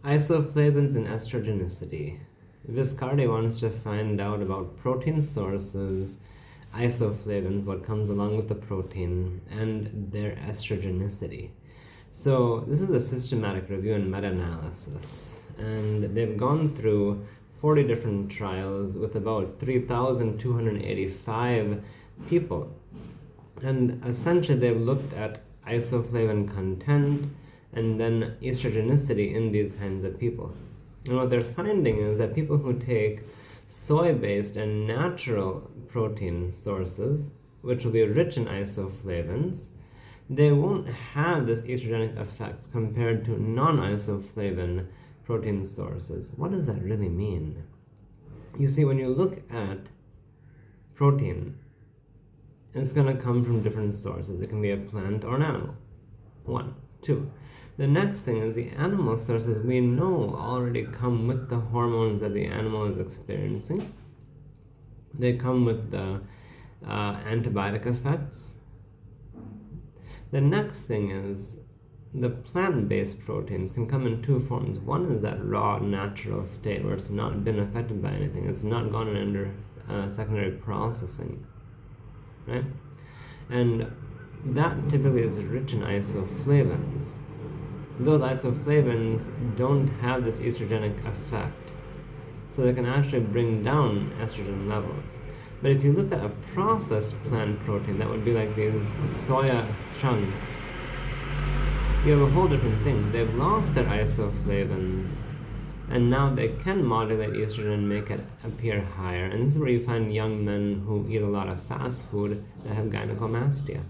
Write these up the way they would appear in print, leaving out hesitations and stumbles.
Isoflavones and estrogenicity. Viscardi wants to find out about protein sources, isoflavones, what comes along with the protein, and their estrogenicity. So this is a systematic review and meta-analysis, and they've gone through 40 different trials with about 3,285 people. And essentially they've looked at isoflavone content and then estrogenicity in these kinds of people. And what they're finding is that people who take soy-based and natural protein sources, which will be rich in isoflavones, they won't have this estrogenic effect compared to non-isoflavone protein sources. What does that really mean? You see, when you look at protein, it's going to come from different sources. It can be a plant or an animal. 1. 2. The next thing is the animal sources we know already come with the hormones that the animal is experiencing. They come with the antibiotic effects. The next thing is the plant-based proteins can come in two forms. One is that raw, natural state where it's not been affected by anything. It's not gone under secondary processing, right? And that typically is rich in isoflavones. Those isoflavones don't have this estrogenic effect, so they can actually bring down estrogen levels. But if you look at a processed plant protein, that would be like these soya chunks, you have a whole different thing. They've lost their isoflavones, and now they can modulate estrogen and make it appear higher. And this is where you find young men who eat a lot of fast food that have gynecomastia.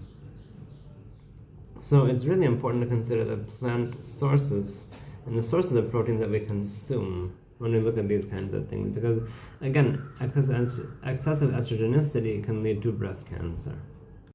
So it's really important to consider the plant sources and the sources of proteins that we consume when we look at these kinds of things, because again, excessive estrogenicity can lead to breast cancer.